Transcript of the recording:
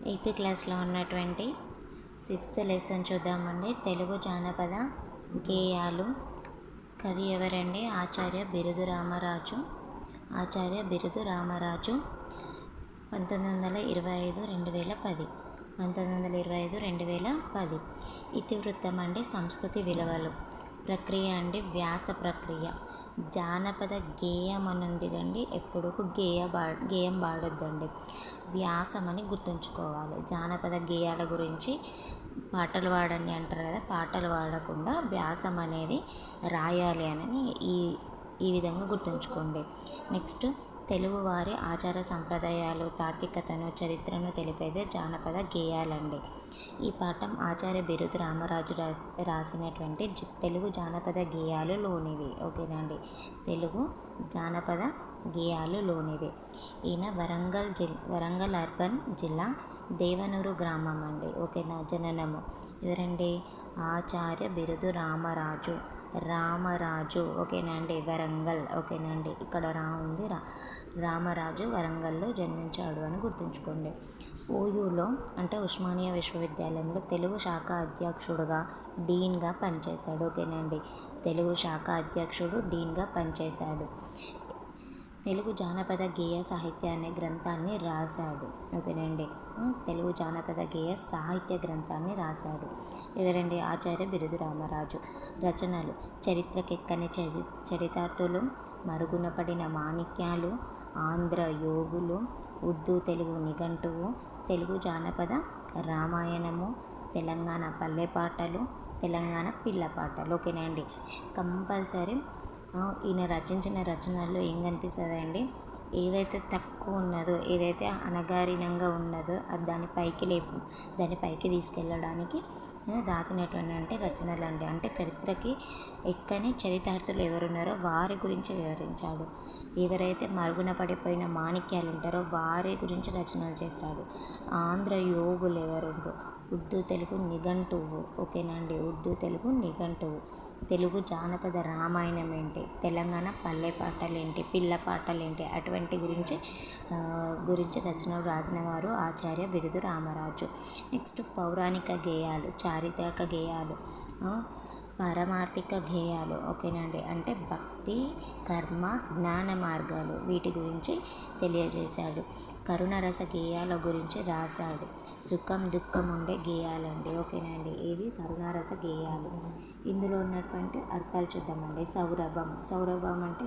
Eighth క్లాస్లో ఉన్నటువంటి 6th lesson చూద్దామండి. తెలుగు జానపద గేయాలు. కవి ఎవరండి? ఆచార్య బిరుదు రామరాజు. 1925-2010. 1925-2010. ఇతివృత్తం అండి సంస్కృతి విలువలు. ప్రక్రియ అండి వ్యాస ప్రక్రియ. జానపద గేయం అని ఉంది కండి, ఎప్పుడు గేయం పాడొద్దండి, వ్యాసం అని గుర్తుంచుకోవాలి. జానపద గేయాల గురించి పాటలు పాడండి అంటారు కదా, పాటలు పాడకుండా వ్యాసం అనేది రాయాలి అని ఈ విధంగా గుర్తుంచుకోండి. నెక్స్ట్, తెలుగువారి ఆచార సంప్రదాయాలు, తాత్వికతను, చరిత్రను తెలిపేదే జానపద గేయాలండి. ఈ పాఠం ఆచార్య బిరుదు రామరాజు రాసినటువంటి తెలుగు జానపద గేయాలులోనివి. ఓకేనండి, తెలుగు జానపద గేయాలులోనివి. ఈయన వరంగల్ అర్బన్ జిల్లా దేవనూరు గ్రామం అండి. ఓకేనా. జననము ఎవరండి? ఆచార్య బిరుదు రామరాజు. ఓకేనండి. వరంగల్. ఓకేనండి, ఇక్కడ ఉంది రామరాజు వరంగల్లో జన్మించాడు అని గుర్తుంచుకోండి. ఓయూలో అంటే ఉస్మానియా విశ్వవిద్యాలయంలో తెలుగు శాఖ అధ్యక్షుడుగా, డీన్గా పనిచేశాడు. ఓకేనండి, తెలుగు శాఖ అధ్యక్షుడు, డీన్గా పనిచేశాడు. తెలుగు జానపద గేయ సాహిత్య అనే గ్రంథాన్ని రాశాడు. ఓకేనండి, తెలుగు జానపద గేయ సాహిత్య గ్రంథాన్ని రాశాడు. ఎవరండి? ఆచార్య బిరుదు రామరాజు. రచనలు: చరిత్రకెక్కని చరితార్థులు, మరుగున పడిన మాణిక్యాలు, ఆంధ్ర యోగులు, ఉర్దూ తెలుగు నిఘంటువు, తెలుగు జానపద రామాయణము, తెలంగాణ పల్లె పాటలు, తెలంగాణ పిల్ల పాటలు. ఓకేనండి, కంపల్సరీ ఈయన రచించిన రచనల్లో ఏం కనిపిస్తుందండి? ఏదైతే తక్కువ ఉన్నదో, ఏదైతే అణగారినంగా ఉన్నదో అది దాన్ని పైకి తీసుకెళ్ళడానికి రాసినటువంటి రచనలు అండి. అంటే చరిత్రకి ఎక్కని చరితార్థులు ఎవరున్నారో వారి గురించి వివరించాడు. ఎవరైతే మరుగున పడిపోయిన మాణిక్యాలు ఉంటారో వారి గురించి రచనలు చేశాడు. ఆంధ్ర యోగులు ఎవరుండో, ఉర్దూ తెలుగు నిఘంటువు. ఓకేనండి, ఉర్దూ తెలుగు నిఘంటువు. తెలుగు జానపద రామాయణం ఏంటి, తెలంగాణ పల్లె పాటలు ఏంటి, పిల్ల పాటలు ఏంటి, అటువంటి గురించి రచనలు రాసిన వారు ఆచార్య బిరుదు రామరాజు. నెక్స్ట్, పౌరాణిక గేయాలు, చారిత్రక గేయాలు, పారమార్థిక గేయాలు. ఓకేనండి, అంటే భక్తి, కర్మ, జ్ఞాన మార్గాలు, వీటి గురించి తెలియజేశాడు. కరుణరస గేయాల గురించి రాశాడు. సుఖం దుఃఖం ఉండే గేయాలండి. ఓకేనండి, ఇవి కరుణరస గేయాలు. ఇందులో ఉన్నటువంటి అర్థాలు చూద్దామండి. సౌరభం అంటే